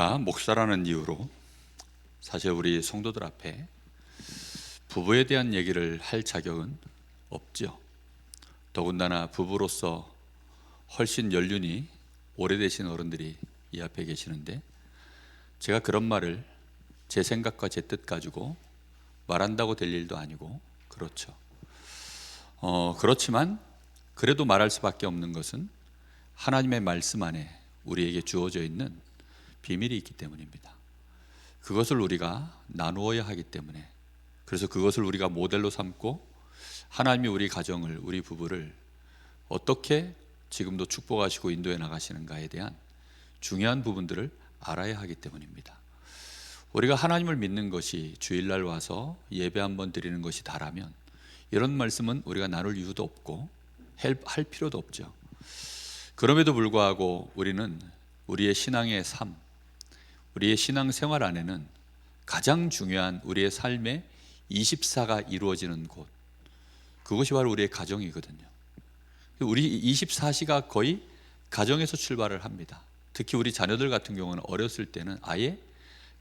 제가 목사라는 이유로 사실 우리 성도들 앞에 부부에 대한 얘기를 할 자격은 없죠. 더군다나 부부로서 훨씬 연륜이 오래되신 어른들이 이 앞에 계시는데, 제가 그런 말을 제 생각과 제 뜻 가지고 말한다고 될 일도 아니고 그렇죠. 그렇지만 그래도 말할 수밖에 없는 것은 하나님의 말씀 안에 우리에게 주어져 있는 비밀이 있기 때문입니다. 그것을 우리가 나누어야 하기 때문에, 그래서 그것을 우리가 모델로 삼고 하나님이 우리 가정을, 우리 부부를 어떻게 지금도 축복하시고 인도해 나가시는가에 대한 중요한 부분들을 알아야 하기 때문입니다. 우리가 하나님을 믿는 것이 주일날 와서 예배 한번 드리는 것이 다라면 이런 말씀은 우리가 나눌 이유도 없고 할 필요도 없죠. 그럼에도 불구하고 우리는 우리의 신앙의 삶, 우리의 신앙생활 안에는 가장 중요한 우리의 삶의 24가 이루어지는 곳, 그것이 바로 우리의 가정이거든요. 우리 24시가 거의 가정에서 출발을 합니다. 특히 우리 자녀들 같은 경우는 어렸을 때는 아예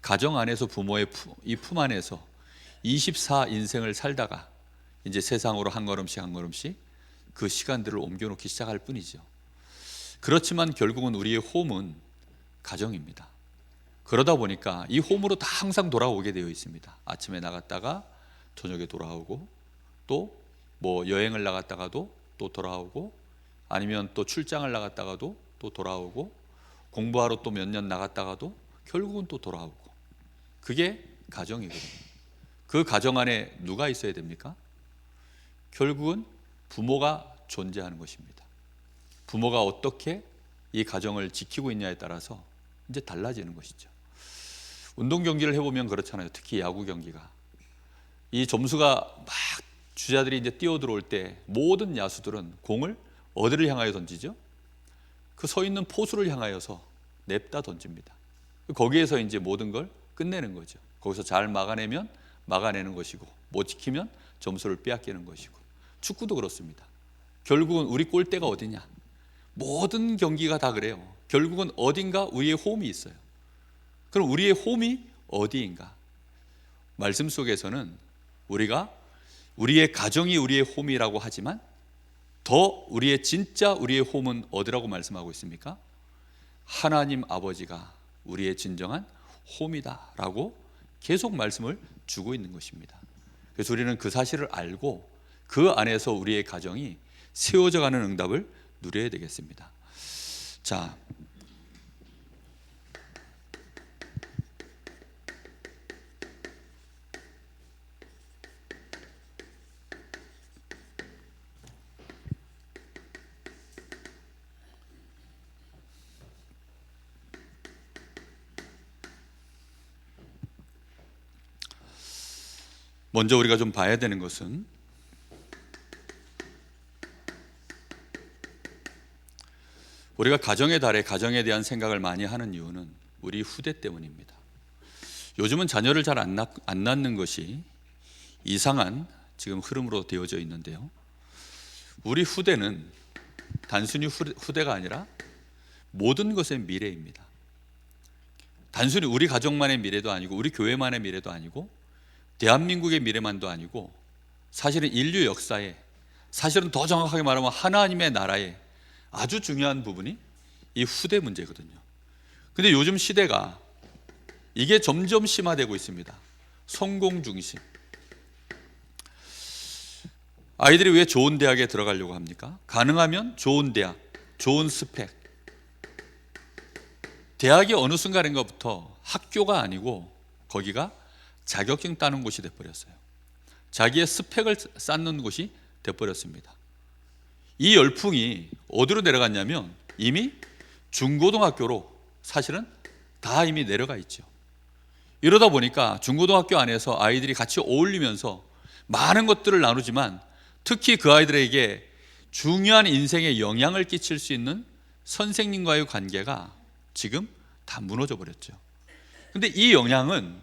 가정 안에서 부모의 이 품 안에서 24 인생을 살다가 이제 세상으로 한 걸음씩 한 걸음씩 그 시간들을 옮겨놓기 시작할 뿐이죠. 그렇지만 결국은 우리의 홈은 가정입니다. 그러다 보니까 이 홈으로 다 항상 돌아오게 되어 있습니다. 아침에 나갔다가 저녁에 돌아오고, 또 뭐 여행을 나갔다가도 또 돌아오고, 아니면 또 출장을 나갔다가도 또 돌아오고, 공부하러 또 몇 년 나갔다가도 결국은 또 돌아오고, 그게 가정이거든요. 그 가정 안에 누가 있어야 됩니까? 결국은 부모가 존재하는 것입니다. 부모가 어떻게 이 가정을 지키고 있냐에 따라서 이제 달라지는 것이죠. 운동 경기를 해보면 그렇잖아요. 특히 야구 경기가, 이 점수가 막 주자들이 이제 뛰어 들어올 때 모든 야수들은 공을 어디를 향하여 던지죠? 그 서 있는 포수를 향하여서 냅다 던집니다. 거기에서 이제 모든 걸 끝내는 거죠. 거기서 잘 막아내면 막아내는 것이고, 못 지키면 점수를 빼앗기는 것이고, 축구도 그렇습니다. 결국은 우리 골대가 어디냐? 모든 경기가 다 그래요. 결국은 어딘가 우리의 홈이 있어요. 그럼 우리의 홈이 어디인가? 말씀 속에서는 우리가 우리의 가정이 우리의 홈이라고 하지만 더 우리의 진짜 우리의 홈은 어디라고 말씀하고 있습니까? 하나님 아버지가 우리의 진정한 홈이다 라고 계속 말씀을 주고 있는 것입니다. 그래서 우리는 그 사실을 알고 그 안에서 우리의 가정이 세워져 가는 응답을 누려야 되겠습니다. 자, 먼저 우리가 좀 봐야 되는 것은, 우리가 가정의 달에 가정에 대한 생각을 많이 하는 이유는 우리 후대 때문입니다. 요즘은 자녀를 잘 안 낳는 것이 이상한 지금 흐름으로 되어져 있는데요, 우리 후대는 단순히 후대가 아니라 모든 것의 미래입니다. 단순히 우리 가족만의 미래도 아니고, 우리 교회만의 미래도 아니고, 대한민국의 미래만도 아니고, 사실은 인류 역사에, 사실은 더 정확하게 말하면 하나님의 나라에 아주 중요한 부분이 이 후대 문제거든요. 근데 요즘 시대가 이게 점점 심화되고 있습니다. 성공 중심. 아이들이 왜 좋은 대학에 들어가려고 합니까? 가능하면 좋은 대학, 좋은 스펙. 대학이 어느 순간인가부터 학교가 아니고 거기가 자격증 따는 곳이 돼버렸어요. 자기의 스펙을 쌓는 곳이 돼버렸습니다. 이 열풍이 어디로 내려갔냐면 이미 중고등학교로 사실은 다 이미 내려가 있죠. 이러다 보니까 중고등학교 안에서 아이들이 같이 어울리면서 많은 것들을 나누지만, 특히 그 아이들에게 중요한 인생에 영향을 끼칠 수 있는 선생님과의 관계가 지금 다 무너져 버렸죠. 근데 이 영향은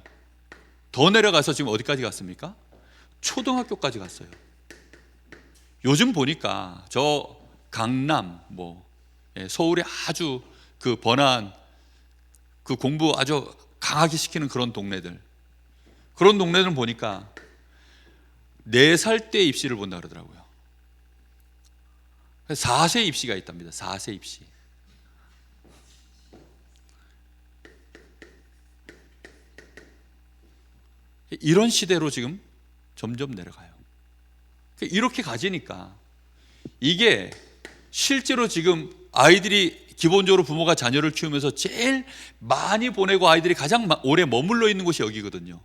더 내려가서 지금 어디까지 갔습니까? 초등학교까지 갔어요. 요즘 보니까 저 강남, 서울의 아주 그 번화한 그 공부 아주 강하게 시키는 그런 동네들은 보니까 4살 때 입시를 본다 그러더라고요. 4세 입시가 있답니다. 4세 입시. 이런 시대로 지금 점점 내려가요. 이렇게 가지니까 이게 실제로 지금 아이들이 기본적으로 부모가 자녀를 키우면서 제일 많이 보내고 아이들이 가장 오래 머물러 있는 곳이 여기거든요.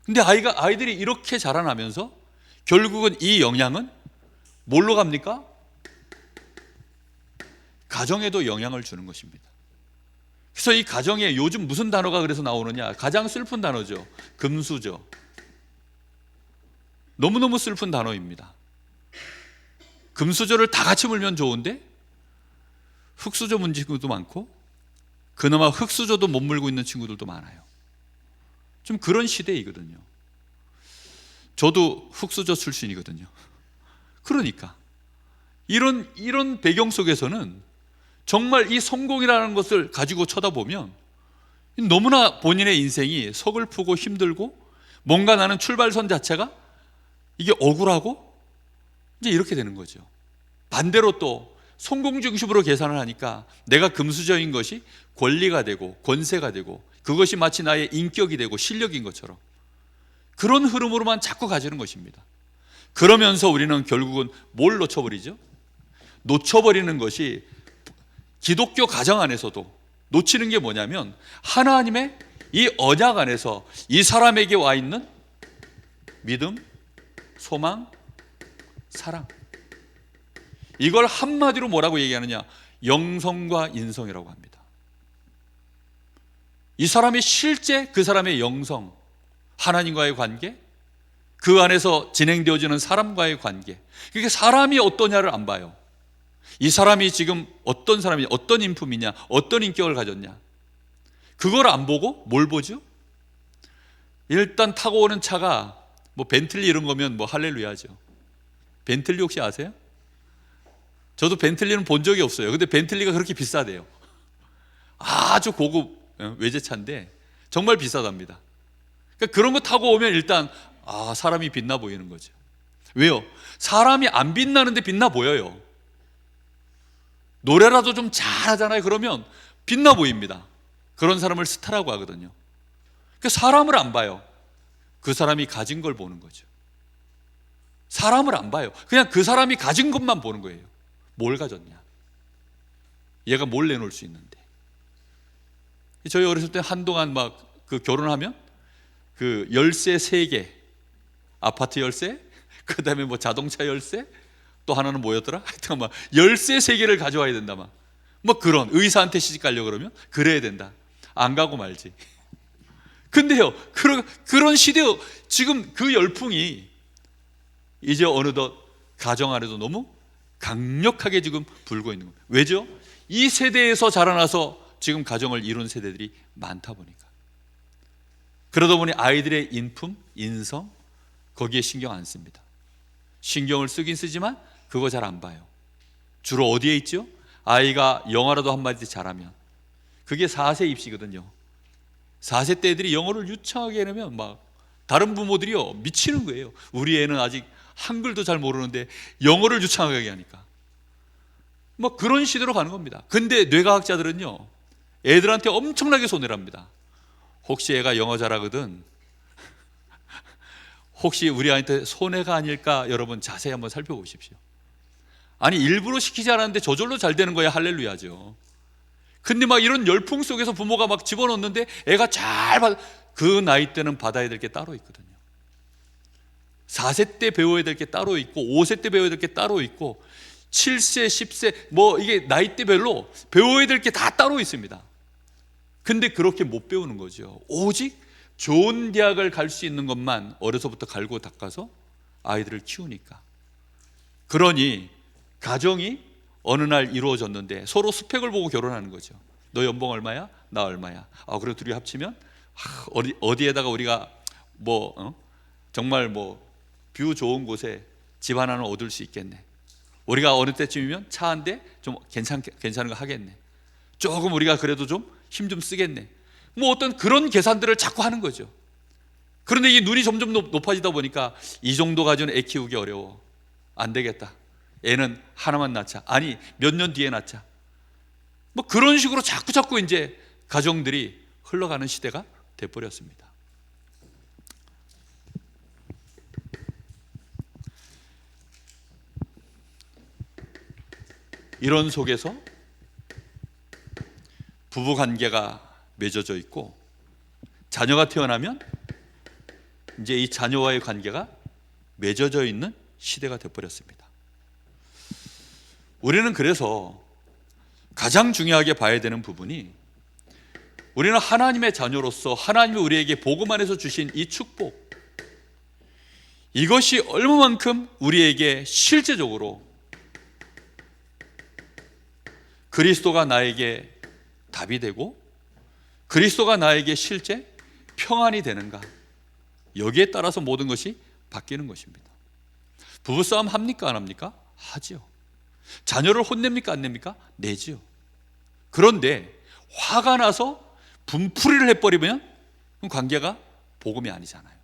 근데 아이들이 이렇게 자라나면서 결국은 이 영향은 뭘로 갑니까? 가정에도 영향을 주는 것입니다. 그래서 이 가정에 요즘 무슨 단어가 그래서 나오느냐? 가장 슬픈 단어죠. 금수저. 너무너무 슬픈 단어입니다. 금수저를 다 같이 물면 좋은데 흙수저 문 친구도 많고 그나마 흙수저도 못 물고 있는 친구들도 많아요. 좀 그런 시대이거든요. 저도 흙수저 출신이거든요. 그러니까 이런 배경 속에서는 정말 이 성공이라는 것을 가지고 쳐다보면 너무나 본인의 인생이 서글프고 힘들고 뭔가 나는 출발선 자체가 이게 억울하고 이제 이렇게 되는 거죠. 반대로 또 성공 중심으로 계산을 하니까 내가 금수저인 것이 권리가 되고 권세가 되고 그것이 마치 나의 인격이 되고 실력인 것처럼 그런 흐름으로만 자꾸 가지는 것입니다. 그러면서 우리는 결국은 뭘 놓쳐버리죠? 놓쳐버리는 것이 기독교 가정 안에서도 놓치는 게 뭐냐면 하나님의 이 언약 안에서 이 사람에게 와 있는 믿음, 소망, 사랑, 이걸 한마디로 뭐라고 얘기하느냐? 영성과 인성이라고 합니다. 이 사람이 실제 그 사람의 영성, 하나님과의 관계, 그 안에서 진행되어지는 사람과의 관계, 그게 사람이 어떠냐를 안 봐요. 이 사람이 지금 어떤 사람이냐, 어떤 인품이냐, 어떤 인격을 가졌냐, 그걸 안 보고 뭘 보죠? 일단 타고 오는 차가 뭐 벤틀리 이런 거면 뭐 할렐루야죠. 벤틀리 혹시 아세요? 저도 벤틀리는 본 적이 없어요. 근데 벤틀리가 그렇게 비싸대요. 아주 고급 외제차인데 정말 비싸답니다. 그러니까 그런 거 타고 오면 일단 사람이 빛나 보이는 거죠. 왜요? 사람이 안 빛나는데 빛나 보여요. 노래라도 좀 잘하잖아요. 그러면 빛나 보입니다. 그런 사람을 스타라고 하거든요. 그러니까 사람을 안 봐요. 그 사람이 가진 걸 보는 거죠. 사람을 안 봐요. 그냥 그 사람이 가진 것만 보는 거예요. 뭘 가졌냐? 얘가 뭘 내놓을 수 있는데. 저희 어렸을 때 한동안 막 그 결혼하면 그 열쇠 3개, 아파트 열쇠, 그 다음에 뭐 자동차 열쇠, 또 하나는 뭐였더라? 하여튼 막 열쇠 3개를 가져와야 된다 막. 뭐 그런 의사한테 시집 가려고 그러면 그래야 된다. 안 가고 말지. 근데요, 그런 시대요. 지금 그 열풍이 이제 어느덧 가정 안에도 너무 강력하게 지금 불고 있는 거예요. 왜죠? 이 세대에서 자라나서 지금 가정을 이룬 세대들이 많다 보니까. 그러다 보니 아이들의 인품, 인성 거기에 신경 안 씁니다. 신경을 쓰긴 쓰지만 그거 잘 안 봐요. 주로 어디에 있죠? 아이가 영어라도 한마디 잘하면 그게 4세 입시거든요. 4세 때 애들이 영어를 유창하게 해내면 막 다른 부모들이요 미치는 거예요. 우리 애는 아직 한글도 잘 모르는데 영어를 유창하게 하니까 뭐 그런 시대로 가는 겁니다. 근데 뇌과학자들은요 애들한테 엄청나게 손해를 합니다. 혹시 애가 영어 잘하거든 혹시 우리 아이한테 손해가 아닐까 여러분 자세히 한번 살펴보십시오. 아니 일부러 시키지 않았는데 저절로 잘 되는 거야. 할렐루야죠. 근데 막 이런 열풍 속에서 부모가 막 집어넣는데 애가 그 나이 때는 받아야 될 게 따로 있거든요. 4세 때 배워야 될 게 따로 있고 5세 때 배워야 될 게 따로 있고 7세, 10세 뭐 이게 나이대별로 배워야 될 게 다 따로 있습니다. 근데 그렇게 못 배우는 거죠. 오직 좋은 대학을 갈 수 있는 것만 어려서부터 갈고 닦아서 아이들을 키우니까. 그러니 가정이 어느 날 이루어졌는데 서로 스펙을 보고 결혼하는 거죠. 너 연봉 얼마야? 나 얼마야? 그리고 둘이 합치면 어디에다가 우리가 정말 뷰 좋은 곳에 집 하나는 얻을 수 있겠네. 우리가 어느 때쯤이면 차 한 대 좀 괜찮은 거 하겠네. 조금 우리가 그래도 좀 힘 좀 쓰겠네, 뭐 어떤 그런 계산들을 자꾸 하는 거죠. 그런데 이 눈이 점점 높아지다 보니까 이 정도 가지고는 애 키우기 어려워, 안 되겠다, 애는 하나만 낳자, 아니 몇 년 뒤에 낳자, 뭐 그런 식으로 자꾸 이제 가정들이 흘러가는 시대가 돼버렸습니다. 이런 속에서 부부 관계가 맺어져 있고, 자녀가 태어나면 이제 이 자녀와의 관계가 맺어져 있는 시대가 되어버렸습니다. 우리는 그래서 가장 중요하게 봐야 되는 부분이, 우리는 하나님의 자녀로서 하나님이 우리에게 복음 안에서 주신 이 축복, 이것이 얼마만큼 우리에게 실제적으로 그리스도가 나에게 답이 되고 그리스도가 나에게 실제 평안이 되는가, 여기에 따라서 모든 것이 바뀌는 것입니다. 부부싸움 합니까 안 합니까? 하지요. 자녀를 혼냅니까 안 냅니까? 내지요. 그런데 화가 나서 분풀이를 해버리면 관계가 복음이 아니잖아요.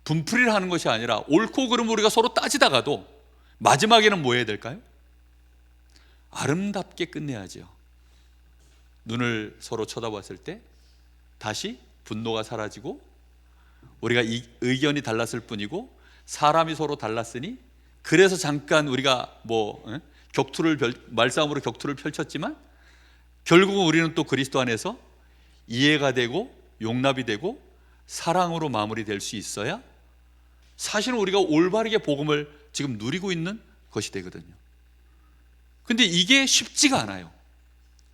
분풀이를 하는 것이 아니라 옳고 그름 우리가 서로 따지다가도 마지막에는 뭐 해야 될까요? 아름답게 끝내야죠. 눈을 서로 쳐다봤을 때 다시 분노가 사라지고, 우리가 의견이 달랐을 뿐이고 사람이 서로 달랐으니, 그래서 잠깐 우리가 말싸움으로 격투를 펼쳤지만 결국은 우리는 또 그리스도 안에서 이해가 되고 용납이 되고 사랑으로 마무리될 수 있어야 사실은 우리가 올바르게 복음을 지금 누리고 있는 것이 되거든요. 근데 이게 쉽지가 않아요.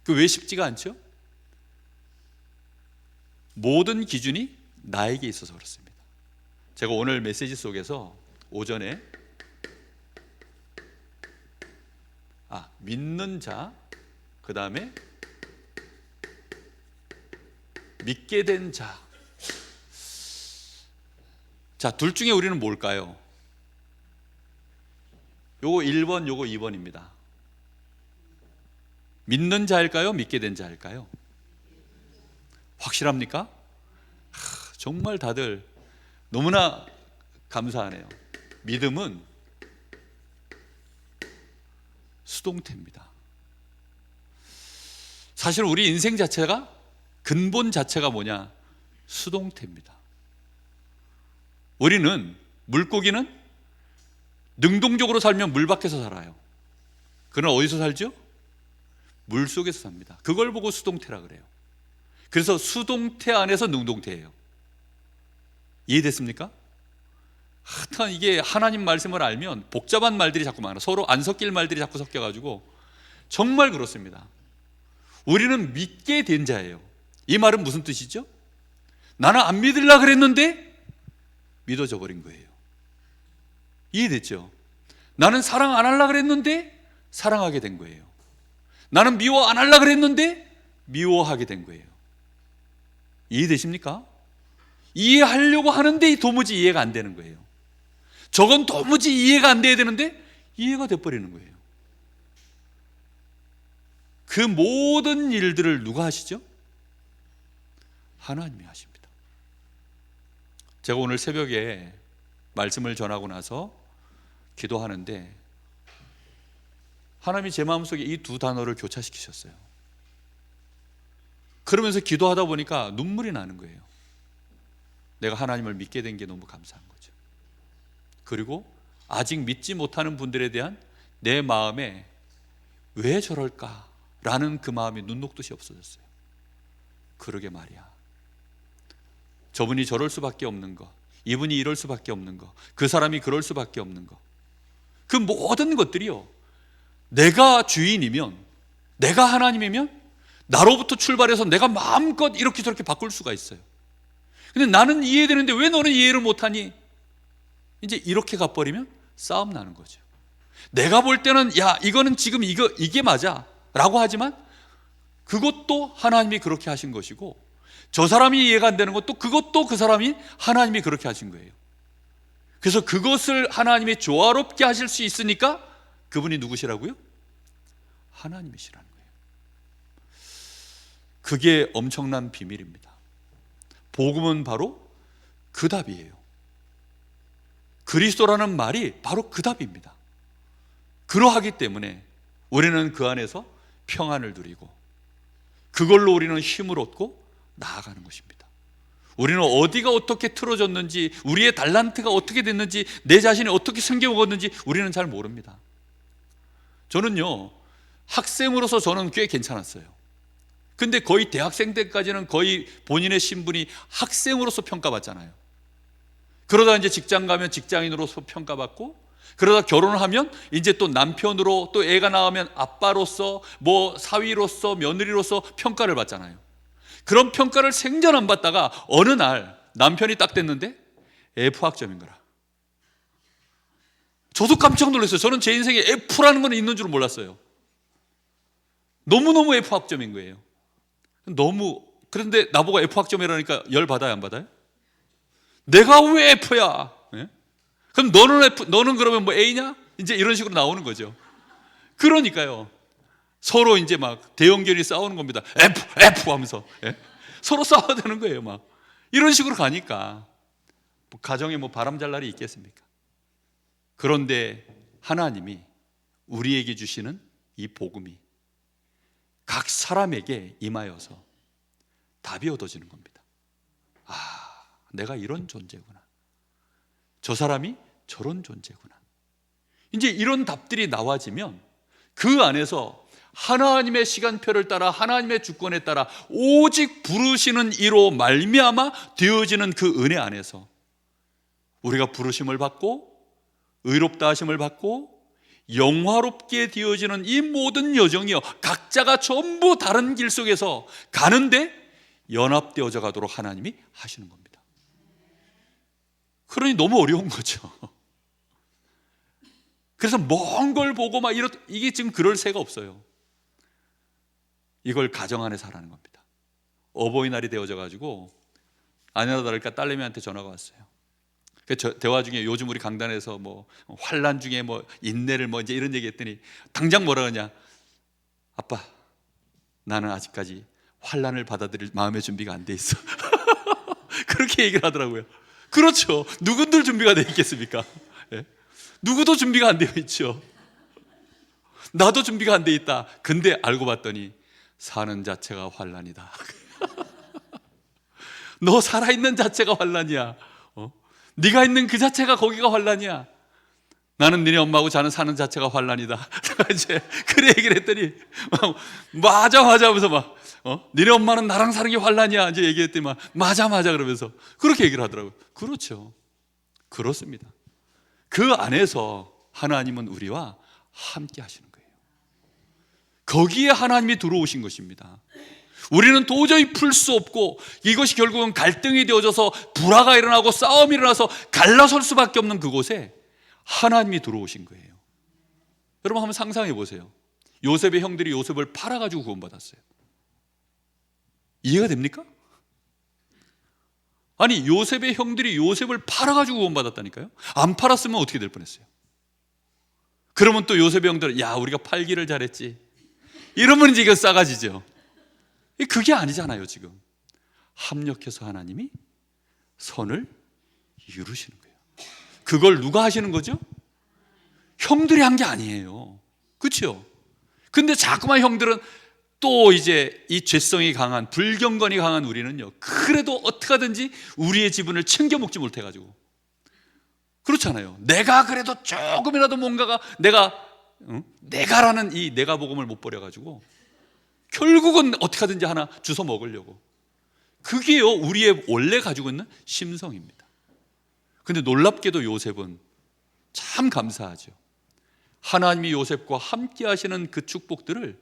왜 쉽지가 않죠? 모든 기준이 나에게 있어서 그렇습니다. 제가 오늘 메시지 속에서 오전에 믿는 자, 그 다음에 믿게 된 자, 자, 둘 중에 우리는 뭘까요? 요거 1번, 요거 2번입니다. 믿는 자일까요? 믿게 된 자일까요? 확실합니까? 정말 다들 너무나 감사하네요. 믿음은 수동태입니다. 사실 우리 인생 자체가, 근본 자체가 뭐냐? 수동태입니다. 우리는, 물고기는 능동적으로 살면 물 밖에서 살아요. 그러나 어디서 살죠? 물 속에서 삽니다. 그걸 보고 수동태라 그래요. 그래서 수동태 안에서 능동태예요. 이해됐습니까? 하여튼 이게 하나님 말씀을 알면 복잡한 말들이 자꾸 많아. 서로 안 섞일 말들이 자꾸 섞여가지고 정말 그렇습니다. 우리는 믿게 된 자예요. 이 말은 무슨 뜻이죠? 나는 안 믿으려고 그랬는데 믿어져 버린 거예요. 이해됐죠? 나는 사랑 안 하려고 그랬는데 사랑하게 된 거예요. 나는 미워 안 하려고 그랬는데 미워하게 된 거예요. 이해되십니까? 이해하려고 하는데 도무지 이해가 안 되는 거예요. 저건 도무지 이해가 안 돼야 되는데 이해가 돼버리는 거예요. 그 모든 일들을 누가 하시죠? 하나님이 하십니다. 제가 오늘 새벽에 말씀을 전하고 나서 기도하는데 하나님이 제 마음속에 이 두 단어를 교차시키셨어요. 그러면서 기도하다 보니까 눈물이 나는 거예요. 내가 하나님을 믿게 된 게 너무 감사한 거죠. 그리고 아직 믿지 못하는 분들에 대한 내 마음에 왜 저럴까라는 그 마음이 눈 녹듯이 없어졌어요. 그러게 말이야. 저분이 저럴 수밖에 없는 거, 이분이 이럴 수밖에 없는 거, 그 사람이 그럴 수밖에 없는 거, 그 모든 것들이요, 내가 주인이면, 내가 하나님이면 나로부터 출발해서 내가 마음껏 이렇게 저렇게 바꿀 수가 있어요. 근데 나는 이해되는데 왜 너는 이해를 못하니? 이제 이렇게 가버리면 싸움 나는 거죠. 내가 볼 때는 야, 이거는 지금 이게 맞아 라고 하지만 그것도 하나님이 그렇게 하신 것이고, 저 사람이 이해가 안 되는 것도 그것도 그 사람이 하나님이 그렇게 하신 거예요. 그래서 그것을 하나님이 조화롭게 하실 수 있으니까 그분이 누구시라고요? 하나님이시라는 거예요. 그게 엄청난 비밀입니다. 복음은 바로 그 답이에요. 그리스도라는 말이 바로 그 답입니다. 그러하기 때문에 우리는 그 안에서 평안을 누리고 그걸로 우리는 힘을 얻고 나아가는 것입니다. 우리는 어디가 어떻게 틀어졌는지, 우리의 달란트가 어떻게 됐는지, 내 자신이 어떻게 생겨먹었는지 우리는 잘 모릅니다. 저는요, 학생으로서 저는 꽤 괜찮았어요. 근데 거의 대학생 때까지는 거의 본인의 신분이 학생으로서 평가받잖아요. 그러다 이제 직장 가면 직장인으로서 평가받고, 그러다 결혼하면 이제 또 남편으로, 또 애가 나오면 아빠로서, 뭐 사위로서, 며느리로서 평가를 받잖아요. 그런 평가를 생전 안 받다가 어느 날 남편이 딱 됐는데 F학점인 거라. 저도 깜짝 놀랐어요. 저는 제 인생에 F라는 건 있는 줄 몰랐어요. 너무너무 F학점인 거예요. 그런데 나보고 F학점이라니까 열 받아요, 안 받아요? 내가 왜 F야? 예? 그럼 너는 그러면 뭐 A냐? 이제 이런 식으로 나오는 거죠. 그러니까요. 서로 이제 막 대형견이 싸우는 겁니다. F 하면서. 예? 서로 싸워야 되는 거예요, 막. 이런 식으로 가니까 뭐 가정에 뭐 바람 잘 날이 있겠습니까? 그런데 하나님이 우리에게 주시는 이 복음이 각 사람에게 임하여서 답이 얻어지는 겁니다. 아, 내가 이런 존재구나. 저 사람이 저런 존재구나. 이제 이런 답들이 나와지면 그 안에서 하나님의 시간표를 따라, 하나님의 주권에 따라 오직 부르시는 이로 말미암아 되어지는 그 은혜 안에서 우리가 부르심을 받고 의롭다 하심을 받고 영화롭게 되어지는 이 모든 여정이요, 각자가 전부 다른 길 속에서 가는데 연합되어져 가도록 하나님이 하시는 겁니다. 그러니 너무 어려운 거죠. 그래서 먼 걸 보고 막 이게 지금 그럴 새가 없어요. 이걸 가정 안에서 하라는 겁니다. 어버이날이 되어져 가지고 아니나 다를까 딸내미한테 전화가 왔어요. 그 대화 중에 요즘 우리 강단에서 뭐 환난 중에 뭐 인내를 뭐 이제 이런 얘기했더니 당장 뭐라 그러냐? 아빠, 나는 아직까지 환난을 받아들일 마음의 준비가 안 돼 있어. 그렇게 얘기를 하더라고요. 그렇죠. 누구들 준비가 돼 있겠습니까? 예? 누구도 준비가 안 되어 있죠. 나도 준비가 안 돼 있다. 근데 알고 봤더니 사는 자체가 환난이다. 너 살아있는 자체가 환난이야. 네가 있는 그 자체가 거기가 환난이야. 나는 니네 엄마하고 자는 사는 자체가 환난이다. 제가 이제 그래 얘기를 했더니 맞아 하면서 막 니네 엄마는 나랑 사는 게 환난이야 이제 얘기했더니 막 맞아 그러면서 그렇게 얘기를 하더라고요. 그렇죠. 그렇습니다. 그 안에서 하나님은 우리와 함께 하시는 거예요. 거기에 하나님이 들어오신 것입니다. 우리는 도저히 풀 수 없고 이것이 결국은 갈등이 되어져서 불화가 일어나고 싸움이 일어나서 갈라설 수밖에 없는 그곳에 하나님이 들어오신 거예요. 여러분 한번 상상해 보세요. 요셉의 형들이 요셉을 팔아가지고 구원받았어요. 이해가 됩니까? 아니 요셉의 형들이 요셉을 팔아가지고 구원받았다니까요. 안 팔았으면 어떻게 될 뻔했어요? 그러면 또 요셉의 형들은 야 우리가 팔기를 잘했지 이러면 이제 이거 싸가지죠. 그게 아니잖아요. 지금 합력해서 하나님이 선을 이루시는 거예요. 그걸 누가 하시는 거죠? 형들이 한 게 아니에요. 그렇죠? 근데 자꾸만 형들은 또 이제 이 죄성이 강한 불경건이 강한 우리는요, 그래도 어떻게 하든지 우리의 지분을 챙겨 먹지 못해가지고 그렇잖아요. 내가 그래도 조금이라도 뭔가가 내가라는 이 내가 복음을 못 버려가지고 결국은 어떻게 하든지 하나 주워 먹으려고. 그게요 우리의 원래 가지고 있는 심성입니다. 근데 놀랍게도 요셉은 참 감사하죠. 하나님이 요셉과 함께 하시는 그 축복들을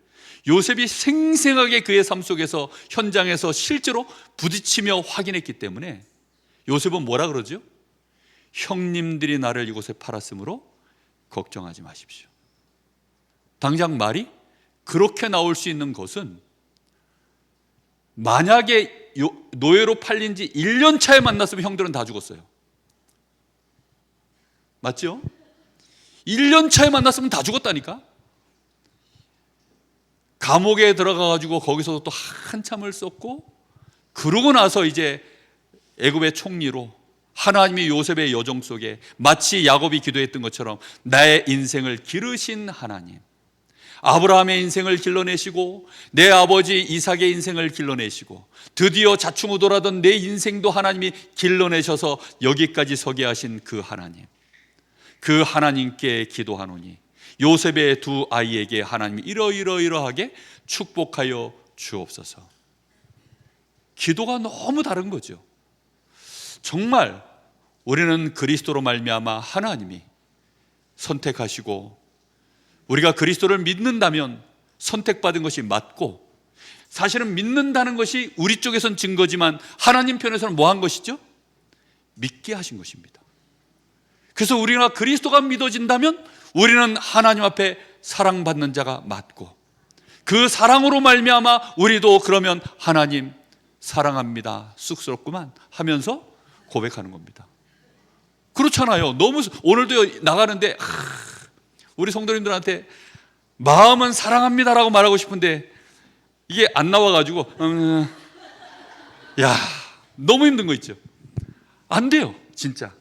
요셉이 생생하게 그의 삶 속에서 현장에서 실제로 부딪히며 확인했기 때문에 요셉은 뭐라 그러죠? 형님들이 나를 이곳에 팔았으므로 걱정하지 마십시오. 당장 말이 그렇게 나올 수 있는 것은 만약에 노예로 팔린 지 1년 차에 만났으면 형들은 다 죽었어요. 맞죠? 1년 차에 만났으면 다 죽었다니까. 감옥에 들어가 가지고 거기서 또 한참을 썼고, 그러고 나서 이제 애굽의 총리로 하나님이 요셉의 여정 속에 마치 야곱이 기도했던 것처럼 나의 인생을 기르신 하나님, 아브라함의 인생을 길러내시고 내 아버지 이삭의 인생을 길러내시고 드디어 자충우돌하던 내 인생도 하나님이 길러내셔서 여기까지 서게 하신 그 하나님, 그 하나님께 기도하노니 요셉의 두 아이에게 하나님이 이러이러하게 축복하여 주옵소서. 기도가 너무 다른 거죠. 정말 우리는 그리스도로 말미암아 하나님이 선택하시고, 우리가 그리스도를 믿는다면 선택받은 것이 맞고, 사실은 믿는다는 것이 우리 쪽에선 증거지만 하나님 편에서는 뭐 한 것이죠? 믿게 하신 것입니다. 그래서 우리가 그리스도가 믿어진다면 우리는 하나님 앞에 사랑받는 자가 맞고, 그 사랑으로 말미암아 우리도 그러면 하나님 사랑합니다, 쑥스럽구만 하면서 고백하는 겁니다. 그렇잖아요. 너무 오늘도 나가는데 우리 성도님들한테 마음은 사랑합니다라고 말하고 싶은데 이게 안 나와가지고 야, 너무 힘든 거 있죠. 안 돼요, 진짜.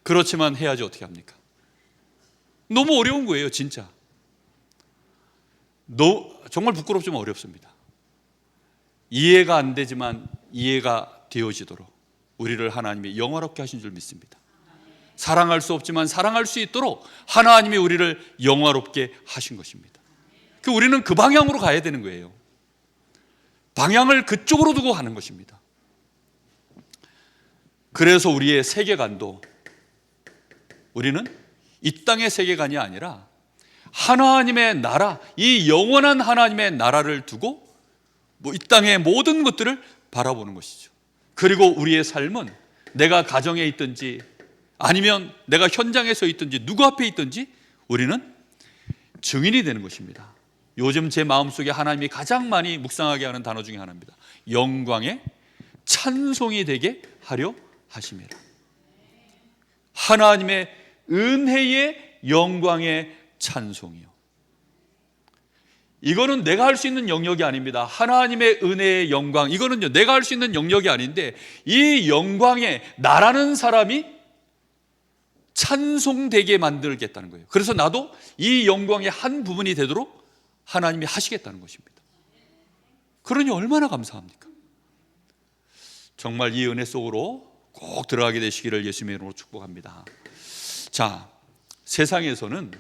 그렇지만 해야지 어떻게 합니까? 너무 어려운 거예요, 진짜. 정말 부끄럽지만 어렵습니다. 이해가 안 되지만 이해가 되어지도록 우리를 하나님이 영화롭게 하신 줄 믿습니다. 사랑할 수 없지만 사랑할 수 있도록 하나님이 우리를 영화롭게 하신 것입니다. 우리는 그 방향으로 가야 되는 거예요. 방향을 그쪽으로 두고 가는 것입니다. 그래서 우리의 세계관도, 우리는 이 땅의 세계관이 아니라 하나님의 나라, 이 영원한 하나님의 나라를 두고 이 땅의 모든 것들을 바라보는 것이죠. 그리고 우리의 삶은 내가 가정에 있든지 아니면 내가 현장에 서 있든지 누구 앞에 있든지 우리는 증인이 되는 것입니다. 요즘 제 마음속에 하나님이 가장 많이 묵상하게 하는 단어 중에 하나입니다. 영광의 찬송이 되게 하려 하심이라. 하나님의 은혜의 영광의 찬송이요. 이거는 내가 할 수 있는 영역이 아닙니다. 하나님의 은혜의 영광, 이거는요 내가 할 수 있는 영역이 아닌데, 이 영광에 나라는 사람이 찬송되게 만들겠다는 거예요. 그래서 나도 이 영광의 한 부분이 되도록 하나님이 하시겠다는 것입니다. 그러니 얼마나 감사합니까? 정말 이 은혜 속으로 꼭 들어가게 되시기를 예수님의 이름으로 축복합니다. 자, 세상에서는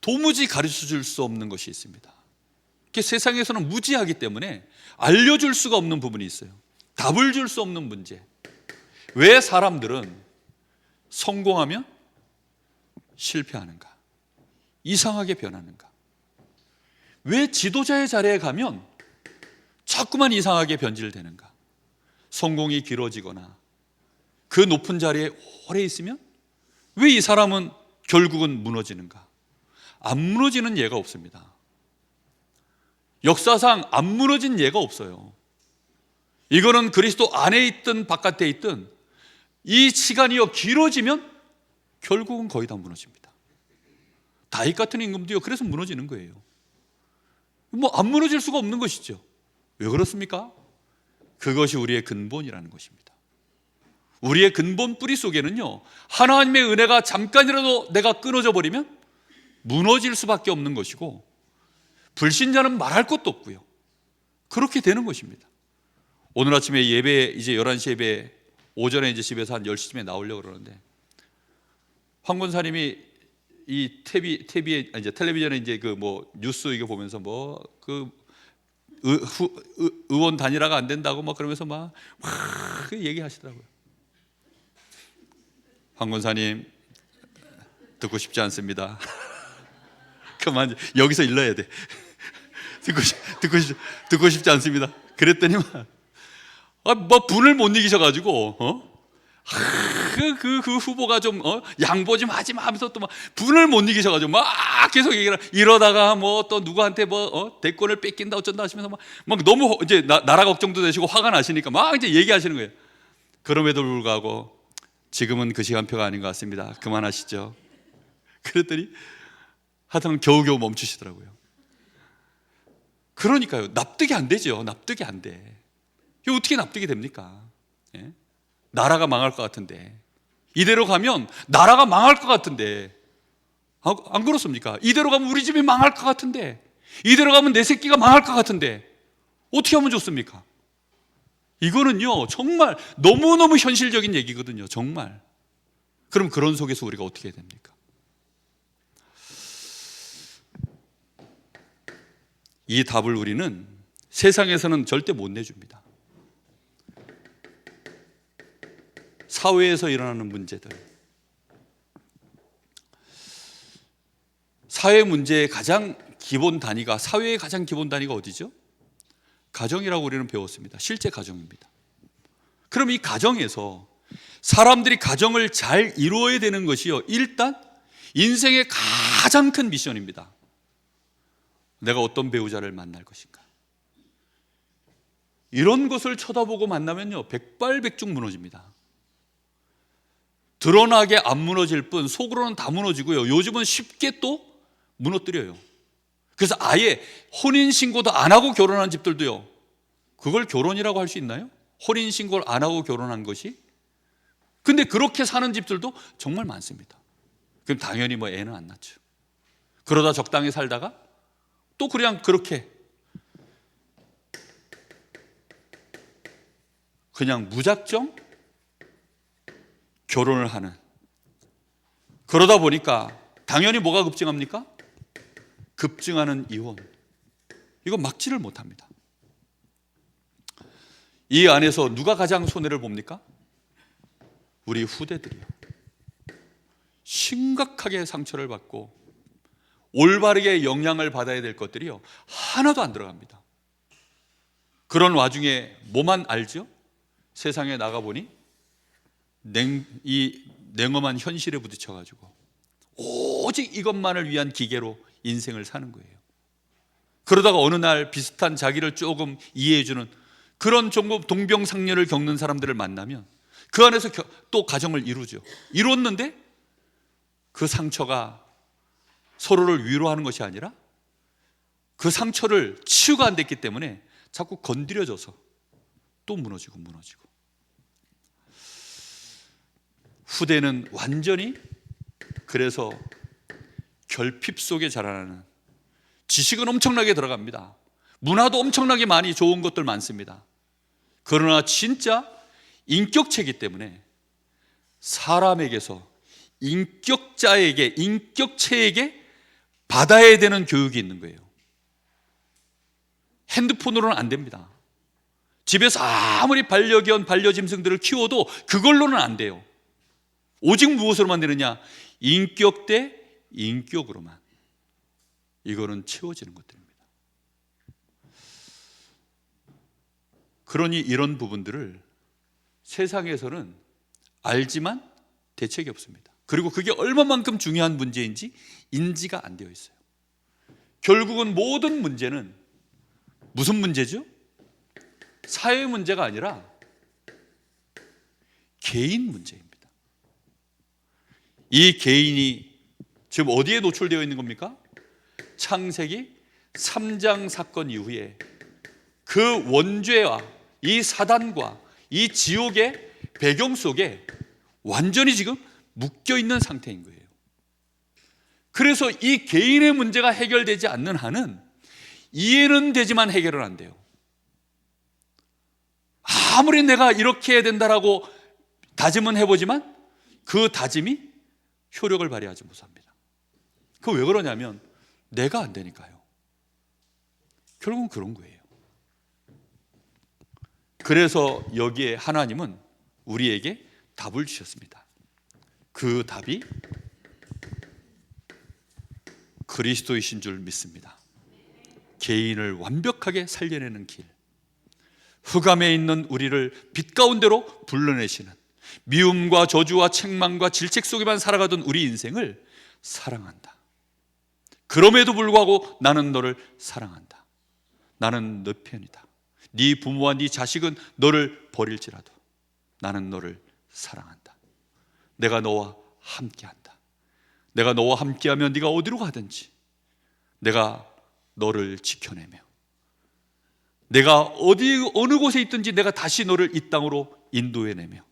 도무지 가르쳐 줄 수 없는 것이 있습니다. 세상에서는 무지하기 때문에 알려줄 수가 없는 부분이 있어요. 답을 줄 수 없는 문제. 왜 사람들은 성공하면 실패하는가? 이상하게 변하는가? 왜 지도자의 자리에 가면 자꾸만 이상하게 변질되는가? 성공이 길어지거나 그 높은 자리에 오래 있으면 왜 이 사람은 결국은 무너지는가? 안 무너지는 예가 없습니다. 역사상 안 무너진 예가 없어요. 이거는 그리스도 안에 있든 바깥에 있든 이 시간이요 길어지면 결국은 거의 다 무너집니다. 다윗 같은 임금도요 그래서 무너지는 거예요. 안 무너질 수가 없는 것이죠. 왜 그렇습니까? 그것이 우리의 근본이라는 것입니다. 우리의 근본 뿌리 속에는요 하나님의 은혜가 잠깐이라도 내가 끊어져 버리면 무너질 수밖에 없는 것이고, 불신자는 말할 것도 없고요. 그렇게 되는 것입니다. 오늘 아침에 예배, 이제 11시 예배, 오전에 이제 집에서 한 10시쯤에 나오려고 그러는데, 황 권사님이 이 TV에 이제 텔레비전에 이제 그 뭐 뉴스 이거 보면서 의원 단일화가 안 된다고 막 그러면서 막 얘기하시더라고요. 황 권사님 듣고 싶지 않습니다. 그만 여기서 일러야 돼. 듣고 싶지 않습니다. 그랬더니 분을 못 이기셔가지고 그 후보가 좀 양보 좀 하지 마 하면서 또 막 분을 못 이기셔가지고 막 계속 얘기를 이러다가 뭐 또 누구한테 대권을 뺏긴다 어쩐다 하시면서 막 너무 이제 나라 걱정도 되시고 화가 나시니까 막 이제 얘기하시는 거예요. 그럼에도 불구하고 지금은 그 시간표가 아닌 것 같습니다. 그만하시죠. 그랬더니 하여튼 겨우겨우 멈추시더라고요. 그러니까요, 납득이 안 되죠. 납득이 안 돼. 이거 어떻게 납득이 됩니까? 예? 나라가 망할 것 같은데, 이대로 가면 나라가 망할 것 같은데, 안 그렇습니까? 이대로 가면 우리 집이 망할 것 같은데, 이대로 가면 내 새끼가 망할 것 같은데 어떻게 하면 좋습니까? 이거는요 정말 너무너무 현실적인 얘기거든요. 정말. 그럼 그런 속에서 우리가 어떻게 해야 됩니까? 이 답을 우리는 세상에서는 절대 못 내줍니다. 사회에서 일어나는 문제들, 사회 문제의 가장 기본 단위가, 사회의 가장 기본 단위가 어디죠? 가정이라고 우리는 배웠습니다. 실제 가정입니다. 그럼 이 가정에서 사람들이 가정을 잘 이루어야 되는 것이요, 일단 인생의 가장 큰 미션입니다. 내가 어떤 배우자를 만날 것인가, 이런 것을 쳐다보고 만나면요 백발백중 무너집니다. 드러나게 안 무너질 뿐 속으로는 다 무너지고요, 요즘은 쉽게 또 무너뜨려요. 그래서 아예 혼인신고도 안 하고 결혼한 집들도요, 그걸 결혼이라고 할 수 있나요? 혼인신고를 안 하고 결혼한 것이? 근데 그렇게 사는 집들도 정말 많습니다. 그럼 당연히 뭐 애는 안 낳죠. 그러다 적당히 살다가 또 그냥 그렇게 그냥 무작정 결혼을 하는, 그러다 보니까 당연히 뭐가 급증합니까? 급증하는 이혼. 이거 막지를 못합니다. 이 안에서 누가 가장 손해를 봅니까? 우리 후대들이요. 심각하게 상처를 받고 올바르게 영향을 받아야 될 것들이요 하나도 안 들어갑니다. 그런 와중에 뭐만 알죠? 세상에 나가보니 이 냉엄한 현실에 부딪혀가지고 오직 이것만을 위한 기계로 인생을 사는 거예요. 그러다가 어느 날 비슷한 자기를 조금 이해해주는 그런 동병상련을 겪는 사람들을 만나면 그 안에서 또 가정을 이루죠. 이뤘는데 그 상처가 서로를 위로하는 것이 아니라 그 상처를 치유가 안 됐기 때문에 자꾸 건드려져서 또 무너지고. 후대는 완전히 그래서 결핍 속에 자라나는, 지식은 엄청나게 들어갑니다. 문화도 엄청나게 많이 좋은 것들 많습니다. 그러나 진짜 인격체이기 때문에 사람에게서 인격체에게 받아야 되는 교육이 있는 거예요. 핸드폰으로는 안 됩니다. 집에서 아무리 반려견, 반려짐승들을 키워도 그걸로는 안 돼요. 오직 무엇으로만 되느냐? 인격 대 인격으로만. 이거는 채워지는 것들입니다. 그러니 이런 부분들을 세상에서는 알지만 대책이 없습니다. 그리고 그게 얼마만큼 중요한 문제인지 인지가 안 되어 있어요. 결국은 모든 문제는 무슨 문제죠? 사회 문제가 아니라 개인 문제입니다. 이 개인이 지금 어디에 노출되어 있는 겁니까? 창세기 3장 사건 이후에 그 원죄와 이 사단과 이 지옥의 배경 속에 완전히 지금 묶여 있는 상태인 거예요. 그래서 이 개인의 문제가 해결되지 않는 한은 이해는 되지만 해결은 안 돼요. 아무리 내가 이렇게 해야 된다라고 다짐은 해보지만 그 다짐이 효력을 발휘하지 못합니다. 그거 왜 그러냐면 내가 안 되니까요. 결국은 그런 거예요. 그래서 여기에 하나님은 우리에게 답을 주셨습니다. 그 답이 그리스도이신 줄 믿습니다. 개인을 완벽하게 살려내는 길, 흑암에 있는 우리를 빛 가운데로 불러내시는, 미움과 저주와 책망과 질책 속에만 살아가던 우리 인생을 사랑한다. 그럼에도 불구하고 나는 너를 사랑한다. 나는 너 편이다. 네 부모와 네 자식은 너를 버릴지라도 나는 너를 사랑한다. 내가 너와 함께한다. 내가 너와 함께하면 네가 어디로 가든지 내가 너를 지켜내며 내가 어느 곳에 있든지 내가 다시 너를 이 땅으로 인도해내며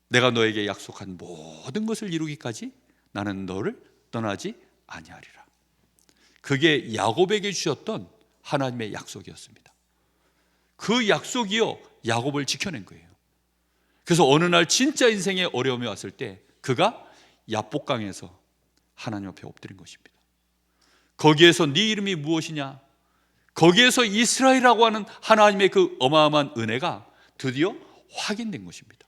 내가 너에게 약속한 모든 것을 이루기까지 나는 너를 떠나지 아니하리라. 그게 야곱에게 주셨던 하나님의 약속이었습니다. 그 약속이요 야곱을 지켜낸 거예요. 그래서 어느 날 진짜 인생에 어려움이 왔을 때 그가 야복강에서 하나님 앞에 엎드린 것입니다. 거기에서 네 이름이 무엇이냐? 거기에서 이스라엘이라고 하는 하나님의 그 어마어마한 은혜가 드디어 확인된 것입니다.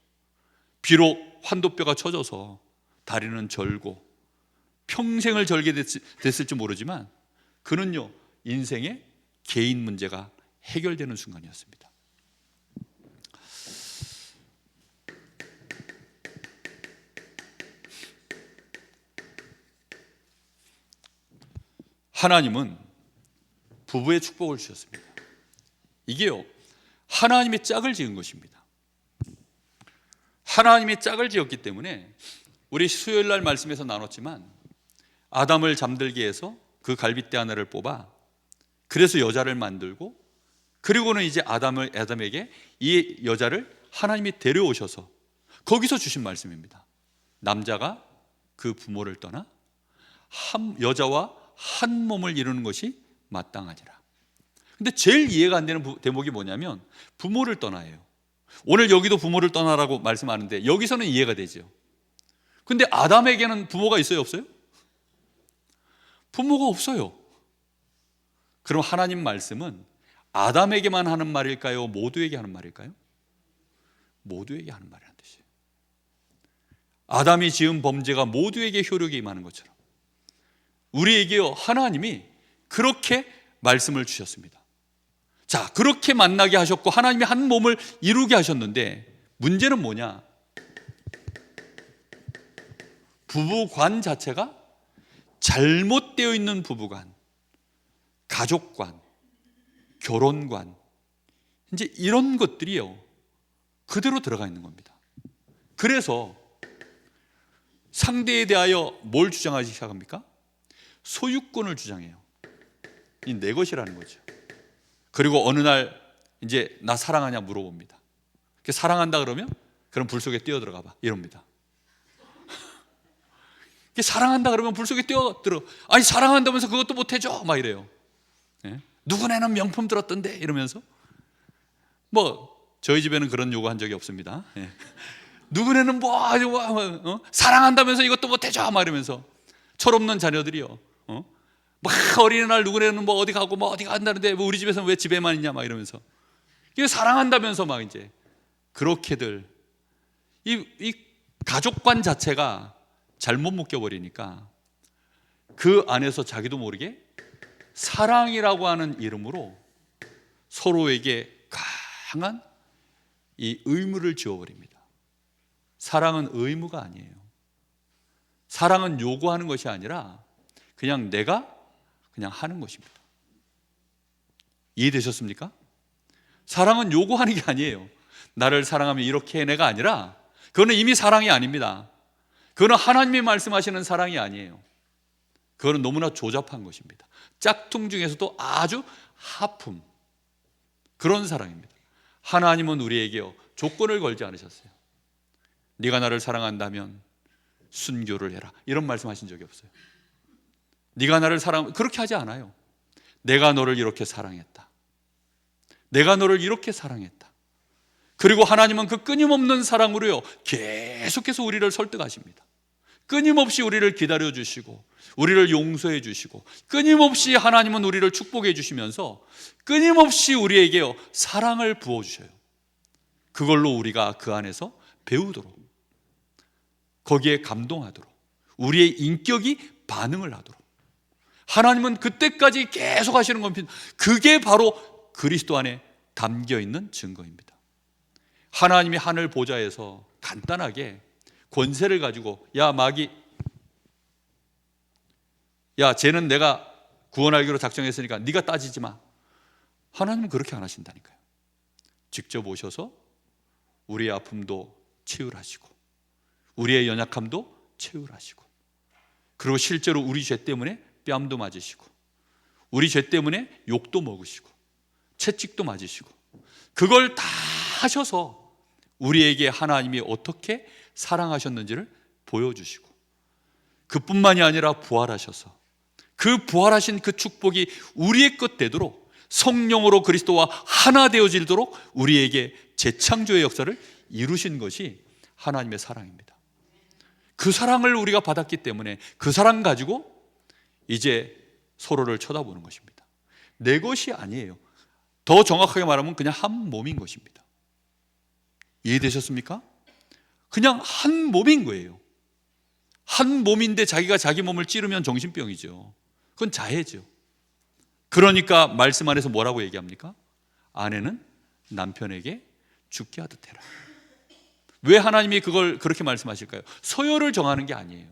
비록 환도뼈가 쳐져서 다리는 절고 평생을 절게 됐을지 모르지만 그는요 인생의 개인 문제가 해결되는 순간이었습니다. 하나님은 부부의 축복을 주셨습니다. 이게요 하나님의 짝을 지은 것입니다. 하나님의 짝을 지었기 때문에 우리 수요일 날 말씀에서 나눴지만 아담을 잠들게 해서 그 갈빗대 하나를 뽑아 그래서 여자를 만들고 그리고는 이제 아담에게 이 여자를 하나님이 데려오셔서 거기서 주신 말씀입니다. 남자가 그 부모를 떠나 여자와 한 몸을 이루는 것이 마땅하니라. 근데 제일 이해가 안 되는 대목이 뭐냐면 부모를 떠나예요. 오늘 여기도 부모를 떠나라고 말씀하는데 여기서는 이해가 되죠. 근데 아담에게는 부모가 있어요, 없어요? 부모가 없어요. 그럼 하나님 말씀은 아담에게만 하는 말일까요? 모두에게 하는 말일까요? 모두에게 하는 말이라는 뜻이에요. 아담이 지은 범죄가 모두에게 효력이 임하는 것처럼 우리에게요 하나님이 그렇게 말씀을 주셨습니다. 자, 그렇게 만나게 하셨고 하나님이 한 몸을 이루게 하셨는데 문제는 뭐냐? 부부관 자체가 잘못되어 있는 부부관, 가족관, 결혼관 이제 이런 것들이요 그대로 들어가 있는 겁니다. 그래서 상대에 대하여 뭘 주장하기 시작합니까? 소유권을 주장해요. 이 내 것이라는 거죠. 그리고 어느 날 이제 나 사랑하냐 물어봅니다. 사랑한다 그러면 그럼 불 속에 뛰어들어가 봐 이럽니다. 사랑한다 그러면 불 속에 뛰어들어. 아니 사랑한다면서 그것도 못 해줘 막 이래요. 예? 누구네는 명품 들었던데 이러면서 뭐 저희 집에는 그런 요구한 적이 없습니다. 예. 누구네는 사랑한다면서 이것도 못 해줘 막 이러면서 철없는 자녀들이요. 막 어린이날 누구네는 뭐 어디 가고 뭐 어디 간다는데 뭐 우리 집에서는 왜 집에만 있냐 막 이러면서 이게 사랑한다면서 막 이제 그렇게들 이 가족관 자체가 잘못 묶여버리니까 그 안에서 자기도 모르게 사랑이라고 하는 이름으로 서로에게 강한 이 의무를 지어버립니다. 사랑은 의무가 아니에요. 사랑은 요구하는 것이 아니라 그냥 내가 그냥 하는 것입니다. 이해되셨습니까? 사랑은 요구하는 게 아니에요. 나를 사랑하면 이렇게 해내가 아니라 그거는 이미 사랑이 아닙니다. 그거는 하나님이 말씀하시는 사랑이 아니에요. 그거는 너무나 조잡한 것입니다. 짝퉁 중에서도 아주 하품 그런 사랑입니다. 하나님은 우리에게요 조건을 걸지 않으셨어요. 네가 나를 사랑한다면 순교를 해라 이런 말씀하신 적이 없어요. 네가 나를 그렇게 하지 않아요. 내가 너를 이렇게 사랑했다. 내가 너를 이렇게 사랑했다. 그리고 하나님은 그 끊임없는 사랑으로요 계속해서 우리를 설득하십니다. 끊임없이 우리를 기다려주시고 우리를 용서해 주시고 끊임없이 하나님은 우리를 축복해 주시면서 끊임없이 우리에게요 사랑을 부어주셔요. 그걸로 우리가 그 안에서 배우도록 거기에 감동하도록 우리의 인격이 반응을 하도록 하나님은 그때까지 계속 하시는 겁니다. 그게 바로 그리스도 안에 담겨있는 증거입니다. 하나님이 하늘 보좌에서 간단하게 권세를 가지고 야 마귀 야 쟤는 내가 구원하기로 작정했으니까 네가 따지지 마. 하나님은 그렇게 안 우리의 연약함도 채울하시고, 그리고 실제로 우리 죄 때문에 뺨도 맞으시고, 우리 죄 때문에 욕도 먹으시고, 채찍도 맞으시고, 그걸 다 하셔서 우리에게 하나님이 어떻게 사랑하셨는지를 보여주시고, 그뿐만이 아니라 부활하셔서 그 부활하신 그 축복이 우리의 것 되도록, 성령으로 그리스도와 하나 되어지도록 우리에게 재창조의 역사를 이루신 것이 하나님의 사랑입니다. 그 사랑을 우리가 받았기 때문에 그 사랑 가지고 이제 서로를 쳐다보는 것입니다. 내 것이 아니에요. 더 정확하게 말하면 그냥 한 몸인 것입니다. 이해되셨습니까? 그냥 한 몸인 거예요. 한 몸인데 자기가 자기 몸을 찌르면 정신병이죠. 그건 자해죠. 그러니까 말씀 안에서 뭐라고 얘기합니까? 아내는 남편에게 죽게 하듯 해라. 왜 하나님이 그걸 그렇게 말씀하실까요? 서열을 정하는 게 아니에요.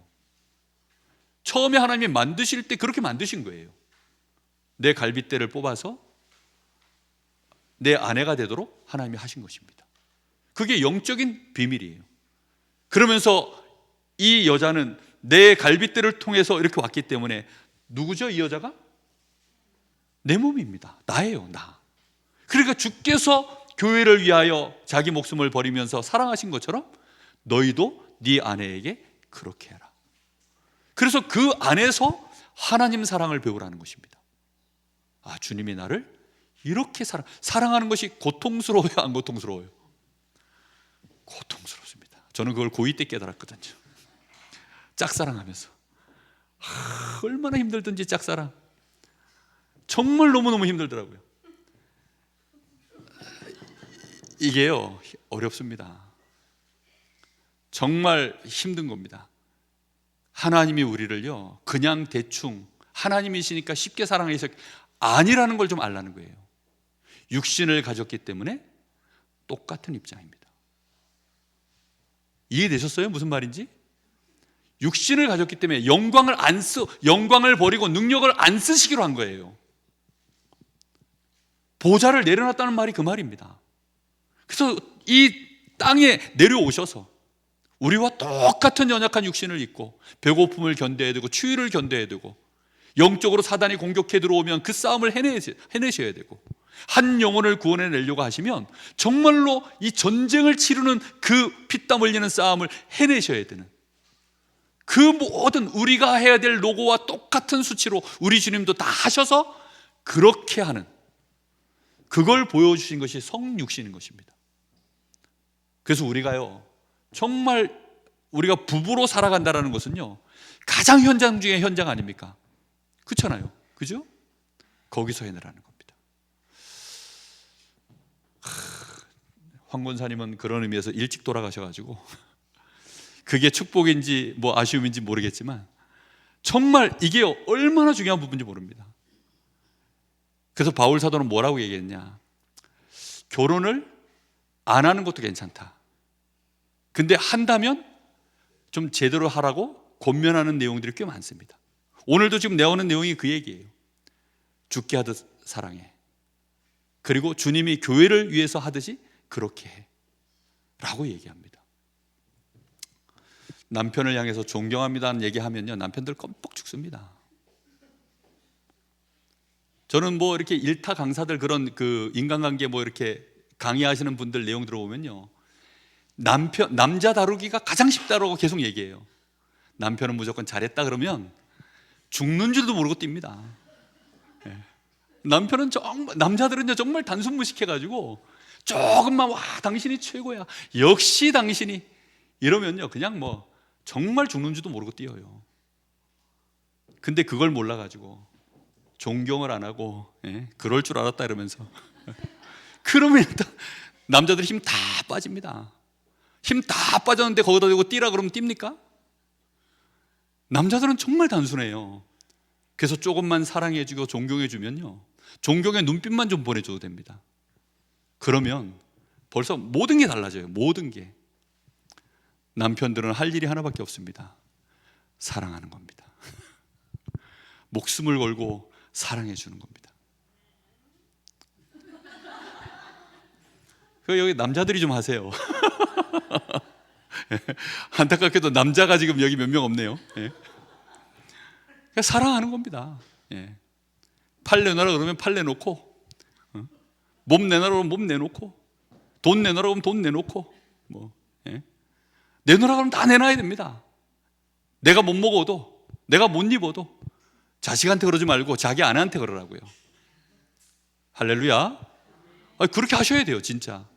처음에 하나님이 만드실 때 그렇게 만드신 거예요. 내 갈빗대를 뽑아서 내 아내가 되도록 하나님이 하신 것입니다. 그게 영적인 비밀이에요. 그러면서 이 여자는 내 갈빗대를 통해서 이렇게 왔기 때문에 누구죠? 이 여자가? 내 몸입니다. 나예요, 나. 그러니까 주께서 교회를 위하여 자기 목숨을 버리면서 사랑하신 것처럼 너희도 네 아내에게 그렇게 해라. 그래서 그 안에서 하나님 사랑을 배우라는 것입니다. 아, 주님이 나를 이렇게 사랑하는 것이 고통스러워요, 안 고통스러워요? 고통스럽습니다. 저는 그걸 고2 때 깨달았거든요. 짝사랑하면서 얼마나 힘들든지 짝사랑, 정말 너무너무 힘들더라고요. 이게요, 어렵습니다. 정말 힘든 겁니다. 하나님이 우리를요 그냥 대충 하나님이시니까 쉽게 사랑해서 아니라는 걸 좀 알라는 거예요. 육신을 가졌기 때문에 똑같은 입장입니다. 이해되셨어요? 무슨 말인지? 육신을 가졌기 때문에 영광을 버리고 능력을 안 쓰시기로 한 거예요. 보좌를 내려놨다는 말이 그 말입니다. 그래서 이 땅에 내려오셔서 우리와 똑같은 연약한 육신을 입고 배고픔을 견뎌야 되고 추위를 견뎌야 되고 영적으로 사단이 공격해 들어오면 그 싸움을 해내셔야 되고 한 영혼을 구원해내려고 하시면 정말로 이 전쟁을 치르는 그 피땀 흘리는 싸움을 해내셔야 되는, 그 모든 우리가 해야 될 노고와 똑같은 수치로 우리 주님도 다 하셔서 그렇게 하는, 그걸 보여주신 것이 성육신인 것입니다. 그래서 우리가요 정말 우리가 부부로 살아간다는 것은요 가장 현장 중에 현장 아닙니까? 그렇잖아요. 그죠? 거기서 해내라는 겁니다. 황 권사님은 그런 의미에서 일찍 돌아가셔가지고 그게 축복인지 뭐 아쉬움인지 모르겠지만 정말 이게 얼마나 중요한 부분인지 모릅니다. 그래서 바울 사도는 뭐라고 얘기했냐? 결혼을 안 하는 것도 괜찮다. 근데 한다면 좀 제대로 하라고 권면하는 내용들이 꽤 많습니다. 오늘도 지금 나오는 내용이 그 얘기예요. 죽게 하듯 사랑해. 그리고 주님이 교회를 위해서 하듯이 그렇게 해 라고 얘기합니다. 남편을 향해서 존경합니다는 얘기하면요 남편들 껌뻑 죽습니다. 저는 뭐 이렇게 일타 강사들 그런 그 인간관계 뭐 이렇게 강의하시는 분들 내용 들어보면요 남자 다루기가 가장 쉽다라고 계속 얘기해요. 남편은 무조건 잘했다 그러면 죽는 줄도 모르고 뜁니다. 남편은 남자들은요 정말 단순무식해가지고 조금만 와 당신이 최고야, 역시 당신이, 이러면요 그냥 뭐 정말 죽는 줄도 모르고 뛰어요. 근데 그걸 몰라가지고 존경을 안 하고 그럴 줄 알았다 이러면서 그러면 남자들이 힘 다 빠집니다. 힘 다 빠졌는데 거기다 대고 뛰라 그러면 뜁니까? 남자들은 정말 단순해요. 그래서 조금만 사랑해주고 존경해주면요 존경의 눈빛만 좀 보내줘도 됩니다. 그러면 벌써 모든 게 달라져요. 모든 게. 남편들은 할 일이 하나밖에 없습니다. 사랑하는 겁니다. 목숨을 걸고 사랑해 주는 겁니다. 여기 남자들이 좀 하세요. 안타깝게도 남자가 지금 여기 몇 명 없네요. 예. 그러니까 사랑하는 겁니다. 예. 팔 내놔라 그러면 팔 내놓고, 몸 내놔라 그러면 몸 내놓고, 돈 내놔라 그러면 돈 내놓고, 예. 내놓으라 그러면 다 내놔야 됩니다. 내가 못 먹어도, 내가 못 입어도 자식한테 그러지 말고 자기 아내한테 그러라고요. 할렐루야. 그렇게 하셔야 돼요, 진짜.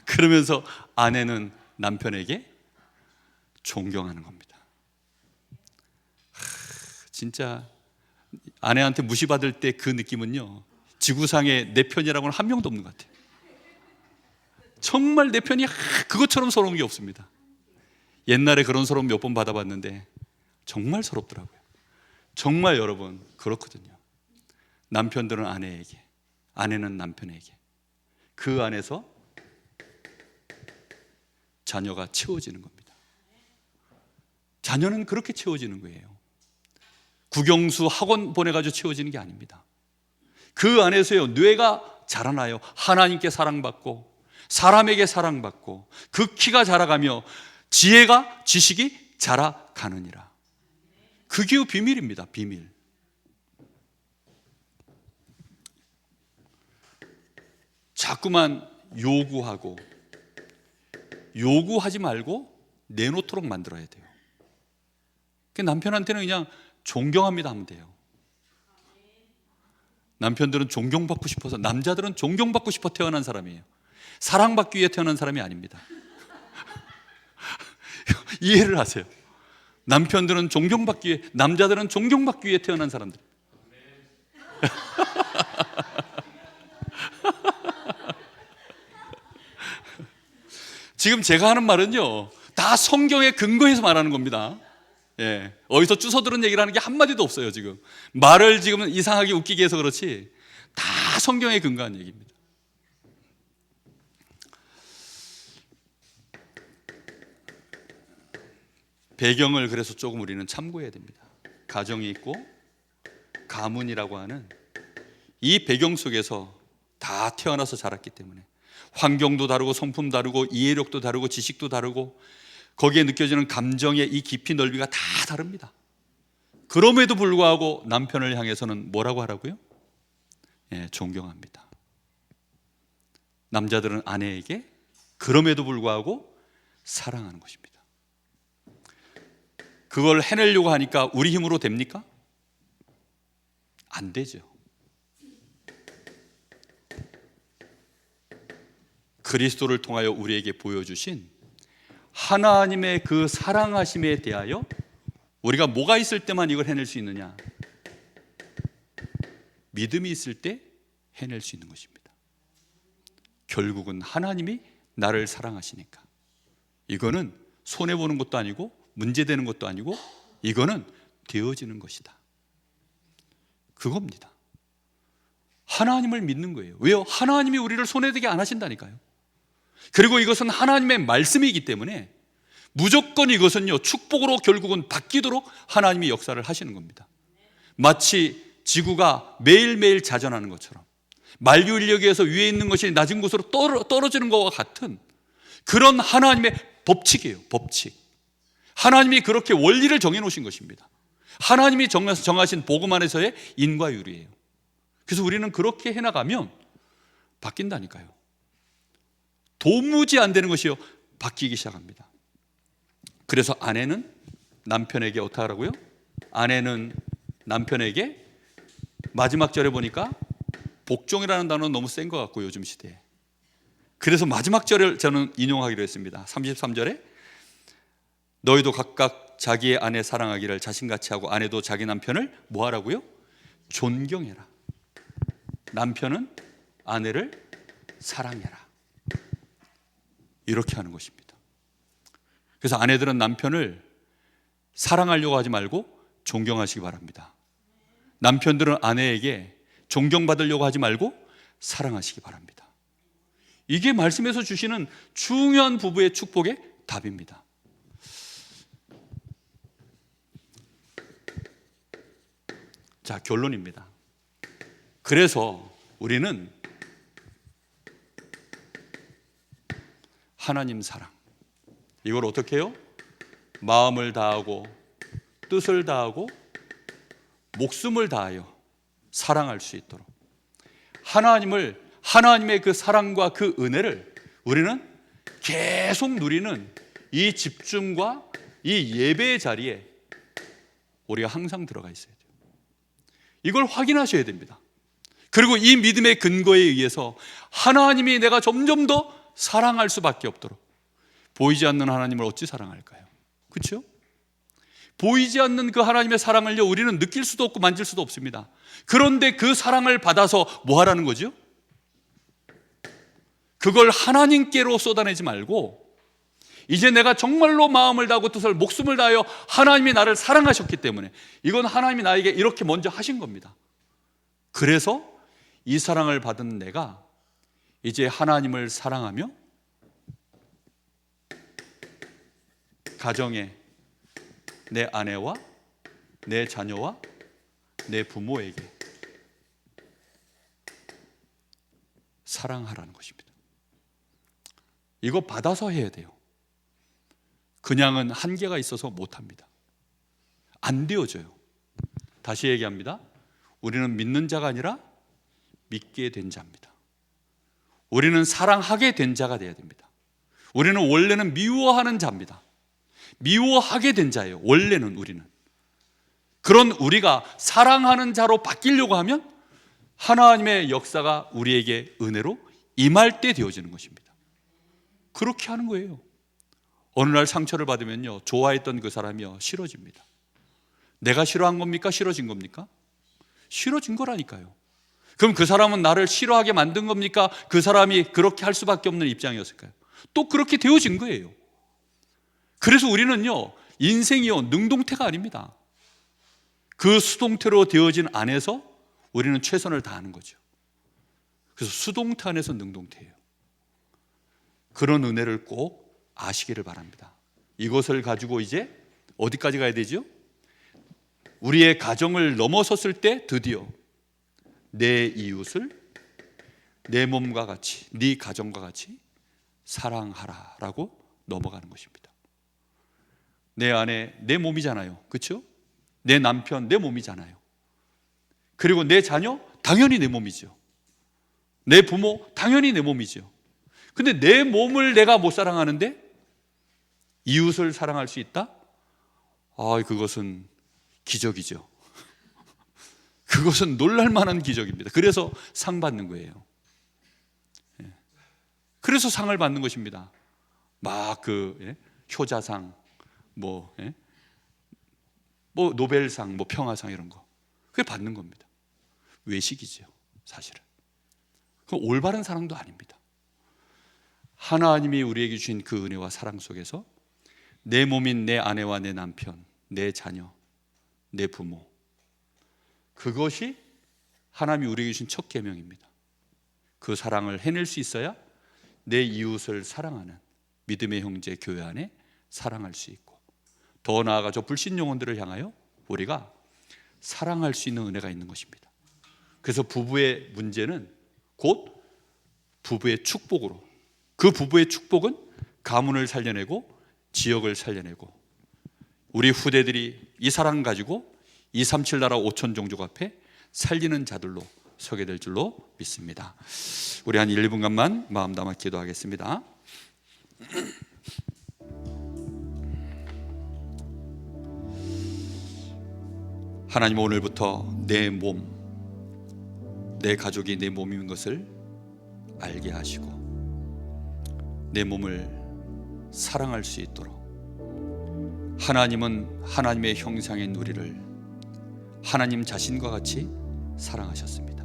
그러면서 아내는 남편에게 존경하는 겁니다. 진짜 아내한테 무시받을 때 그 느낌은요, 지구상에 내 편이라고는 한 명도 없는 것 같아요. 정말 내 편이 그것처럼 서러운 게 없습니다. 옛날에 그런 서러움 몇 번 받아봤는데 정말 서럽더라고요. 정말 여러분 그렇거든요. 남편들은 아내에게, 아내는 남편에게, 그 안에서 자녀가 채워지는 겁니다. 자녀는 그렇게 채워지는 거예요. 국영수 학원 보내가지고 채워지는 게 아닙니다. 그 안에서요, 뇌가 자라나요. 하나님께 사랑받고 사람에게 사랑받고 그 키가 자라가며 지혜가, 지식이 자라가느니라. 그게 비밀입니다. 비밀. 자꾸만 요구하지 말고 내놓도록 만들어야 돼요. 남편한테는 그냥 존경합니다 하면 돼요. 남편들은 존경받고 싶어서, 남자들은 존경받고 싶어 태어난 사람이에요. 사랑받기 위해 태어난 사람이 아닙니다. 이해를 하세요. 남편들은 존경받기 위해, 남자들은 존경받기 위해 태어난 사람들. 지금 제가 하는 말은요, 다 성경에 근거해서 말하는 겁니다. 예, 어디서 주워 들은 얘기를 하는 게 한마디도 없어요. 지금 말을 지금 이상하게 웃기게 해서 그렇지 다 성경에 근거한 얘기입니다. 배경을 그래서 조금 우리는 참고해야 됩니다. 가정이 있고 가문이라고 하는 이 배경 속에서 다 태어나서 자랐기 때문에 환경도 다르고 성품 다르고 이해력도 다르고 지식도 다르고 거기에 느껴지는 감정의 이 깊이 넓이가 다 다릅니다. 그럼에도 불구하고 남편을 향해서는 뭐라고 하라고요? 예, 존경합니다. 남자들은 아내에게 그럼에도 불구하고 사랑하는 것입니다. 그걸 해내려고 하니까 우리 힘으로 됩니까? 안 되죠. 그리스도를 통하여 우리에게 보여주신 하나님의 그 사랑하심에 대하여 우리가 뭐가 있을 때만 이걸 해낼 수 있느냐? 믿음이 있을 때 해낼 수 있는 것입니다. 결국은 하나님이 나를 사랑하시니까. 이거는 손해보는 것도 아니고 문제되는 것도 아니고 이거는 되어지는 것이다. 그겁니다. 하나님을 믿는 거예요. 왜요? 하나님이 우리를 손해되게 안 하신다니까요. 그리고 이것은 하나님의 말씀이기 때문에 무조건 이것은요, 축복으로 결국은 바뀌도록 하나님이 역사를 하시는 겁니다. 마치 지구가 매일매일 자전하는 것처럼 만류 인력에서 위에 있는 것이 낮은 곳으로 떨어지는 것과 같은 그런 하나님의 법칙이에요. 법칙. 하나님이 그렇게 원리를 정해놓으신 것입니다. 하나님이 정하신 복음 안에서의 인과율이에요. 그래서 우리는 그렇게 해나가면 바뀐다니까요. 도무지 안 되는 것이요, 바뀌기 시작합니다. 그래서 아내는 남편에게 어떻게 하라고요? 아내는 남편에게 마지막 절에 보니까 복종이라는 단어는 너무 센 것 같고 요즘 시대에. 그래서 마지막 절을 저는 인용하기로 했습니다. 33절에 너희도 각각 자기의 아내 사랑하기를 자신같이 하고 아내도 자기 남편을 뭐 하라고요? 존경해라. 남편은 아내를 사랑해라. 이렇게 하는 것입니다. 그래서 아내들은 남편을 사랑하려고 하지 말고 존경하시기 바랍니다. 남편들은 아내에게 존경받으려고 하지 말고 사랑하시기 바랍니다. 이게 말씀에서 주시는 중요한 부부의 축복의 답입니다. 자, 결론입니다. 그래서 우리는 하나님 사랑, 이걸 어떻게 해요? 마음을 다하고 뜻을 다하고 목숨을 다하여 사랑할 수 있도록 하나님의 그 사랑과 그 은혜를 우리는 계속 누리는 이 집중과 이 예배의 자리에 우리가 항상 들어가 있어야 돼요. 이걸 확인하셔야 됩니다. 그리고 이 믿음의 근거에 의해서 하나님이 내가 점점 더 사랑할 수밖에 없도록, 보이지 않는 하나님을 어찌 사랑할까요? 그렇죠? 보이지 않는 그 하나님의 사랑을요, 우리는 느낄 수도 없고 만질 수도 없습니다. 그런데 그 사랑을 받아서 뭐 하라는 거죠? 그걸 하나님께로 쏟아내지 말고, 이제 내가 정말로 마음을 다하고 뜻을 목숨을 다하여 하나님이 나를 사랑하셨기 때문에, 이건 하나님이 나에게 이렇게 먼저 하신 겁니다. 그래서 이 사랑을 받은 내가 이제 하나님을 사랑하며 가정에 내 아내와 내 자녀와 내 부모에게 사랑하라는 것입니다. 이거 받아서 해야 돼요. 그냥은 한계가 있어서 못합니다. 안 되어져요. 다시 얘기합니다. 우리는 믿는 자가 아니라 믿게 된 자입니다. 우리는 사랑하게 된 자가 되어야 됩니다. 우리는 원래는 미워하는 자입니다. 미워하게 된 자예요. 원래는 우리는. 그런 우리가 사랑하는 자로 바뀌려고 하면 하나님의 역사가 우리에게 은혜로 임할 때 되어지는 것입니다. 그렇게 하는 거예요. 어느 날 상처를 받으면요, 좋아했던 그 사람이요, 싫어집니다. 내가 싫어한 겁니까? 싫어진 겁니까? 싫어진 거라니까요. 그럼 그 사람은 나를 싫어하게 만든 겁니까? 그 사람이 그렇게 할 수밖에 없는 입장이었을까요? 또 그렇게 되어진 거예요. 그래서 우리는요, 인생이요, 능동태가 아닙니다. 그 수동태로 되어진 안에서 우리는 최선을 다하는 거죠. 그래서 수동태 안에서 능동태예요. 그런 은혜를 꼭 아시기를 바랍니다. 이것을 가지고 이제 어디까지 가야 되죠? 우리의 가정을 넘어섰을 때 드디어 내 이웃을 내 몸과 같이, 네 가정과 같이 사랑하라라고 넘어가는 것입니다. 내 아내 내 몸이잖아요. 그렇죠? 내 남편 내 몸이잖아요. 그리고 내 자녀 당연히 내 몸이죠. 내 부모 당연히 내 몸이죠. 근데 내 몸을 내가 못 사랑하는데 이웃을 사랑할 수 있다? 그것은 기적이죠. 그것은 놀랄만한 기적입니다. 그래서 상 받는 거예요. 그래서 상을 받는 것입니다. 막 효자상, 노벨상, 평화상 이런 거, 그게 받는 겁니다. 외식이죠, 사실은. 그 올바른 사랑도 아닙니다. 하나님이 우리에게 주신 그 은혜와 사랑 속에서 내 몸인 내 아내와 내 남편, 내 자녀, 내 부모, 그것이 하나님이 우리에게 주신 첫 계명입니다. 그 사랑을 해낼 수 있어야 내 이웃을 사랑하는 믿음의 형제 교회 안에 사랑할 수 있고, 더 나아가 저 불신 영혼들을 향하여 우리가 사랑할 수 있는 은혜가 있는 것입니다. 그래서 부부의 문제는 곧 부부의 축복으로, 그 부부의 축복은 가문을 살려내고 지역을 살려내고 우리 후대들이 이 사랑 가지고 237 나라 5천 종족 앞에 살리는 자들로 서게 될 줄로 믿습니다. 우리 한 1분간만 마음 담아 기도하겠습니다. 하나님, 오늘부터 내 몸, 내 가족이 내 몸인 것을 알게 하시고 내 몸을 사랑할 수 있도록, 하나님은 하나님의 형상인 우리를 하나님 자신과 같이 사랑하셨습니다.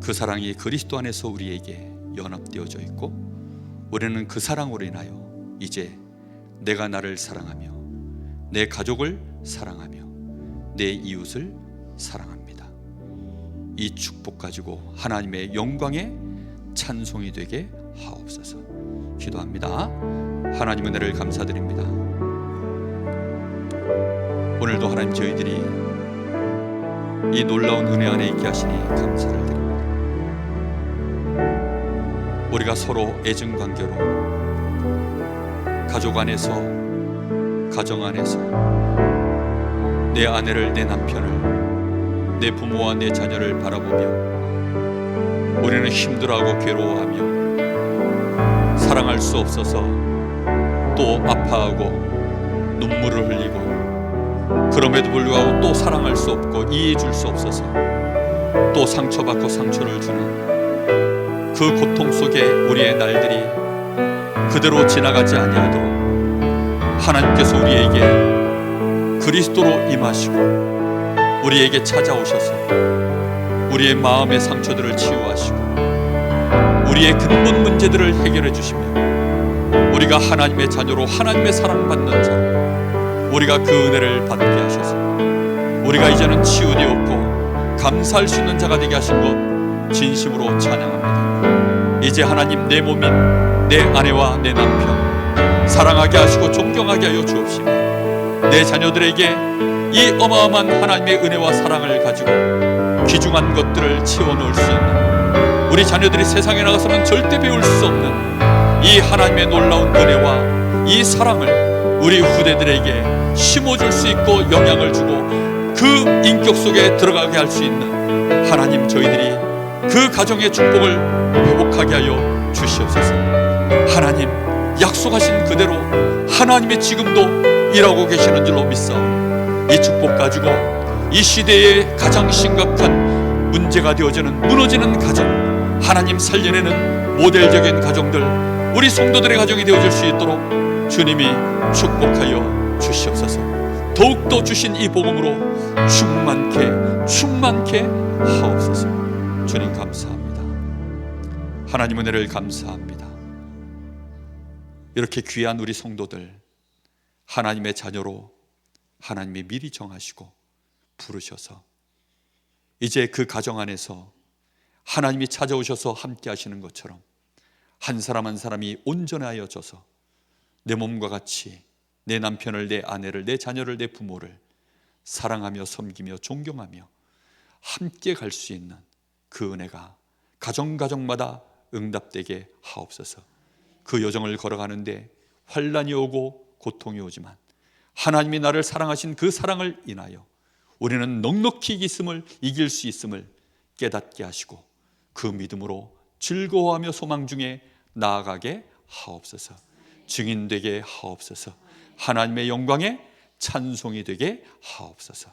그 사랑이 그리스도 안에서 우리에게 연합되어져 있고, 우리는 그 사랑으로 인하여 이제 내가 나를 사랑하며 내 가족을 사랑하며 내 이웃을 사랑합니다. 이 축복 가지고 하나님의 영광에 찬송이 되게 하옵소서. 기도합니다. 하나님 은혜를 감사드립니다. 오늘도 하나님, 저희들이 이 놀라운 은혜 안에 있게 하시니 감사를 드립니다. 우리가 서로 애증 관계로 가족 안에서, 가정 안에서 내 아내를, 내 남편을, 내 부모와 내 자녀를 바라보며 우리는 힘들어하고 괴로워하며 사랑할 수 없어서 또 아파하고 눈물을 흘리고, 그럼에도 불구하고 또 사랑할 수 없고 이해해 줄 수 없어서 또 상처받고 상처를 주는 그 고통 속에 우리의 날들이 그대로 지나가지 아니하도록 하나님께서 우리에게 그리스도로 임하시고 우리에게 찾아오셔서 우리의 마음의 상처들을 치유하시고 우리의 근본 문제들을 해결해 주시며 우리가 하나님의 자녀로 하나님의 사랑받는 자로 우리가 그 은혜를 받게 하셔서 우리가 이제는 치유되었고 감사할 수 있는 자가 되게 하신 것 진심으로 찬양합니다. 이제 하나님, 내 몸인 내 아내와 내 남편 사랑하게 하시고 존경하게 하여 주옵시며 내 자녀들에게 이 어마어마한 하나님의 은혜와 사랑을 가지고 귀중한 것들을 채워넣을 수 있는, 우리 자녀들이 세상에 나가서는 절대 배울 수 없는 이 하나님의 놀라운 은혜와 이 사랑을 우리 후대들에게 심어줄 수 있고 영향을 주고 그 인격 속에 들어가게 할 수 있는 하나님, 저희들이 그 가정의 축복을 회복하게 하여 주시옵소서. 하나님, 약속하신 그대로 하나님이 지금도 일하고 계시는 줄로 믿사오니 이 축복 가지고 이 시대의 가장 심각한 문제가 되어지는 무너지는 가정, 하나님 살려내는 모델적인 가정들, 우리 성도들의 가정이 되어질 수 있도록 주님이 축복하여 주시옵소서. 더욱더 주신 이 복음으로 충만케 하옵소서. 주님 감사합니다. 하나님 은혜를 감사합니다. 이렇게 귀한 우리 성도들 하나님의 자녀로 하나님이 미리 정하시고 부르셔서 이제 그 가정 안에서 하나님이 찾아오셔서 함께 하시는 것처럼 한 사람 한 사람이 온전하여져서 내 몸과 같이 내 남편을, 내 아내를, 내 자녀를, 내 부모를 사랑하며 섬기며 존경하며 함께 갈 수 있는 그 은혜가 가정마다 응답되게 하옵소서. 그 여정을 걸어가는데 환난이 오고 고통이 오지만 하나님이 나를 사랑하신 그 사랑을 인하여 우리는 넉넉히 이길 수 있음을 깨닫게 하시고 그 믿음으로 즐거워하며 소망 중에 나아가게 하옵소서. 증인되게 하옵소서. 하나님의 영광에 찬송이 되게 하옵소서.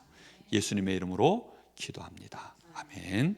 예수님의 이름으로 기도합니다. 아멘.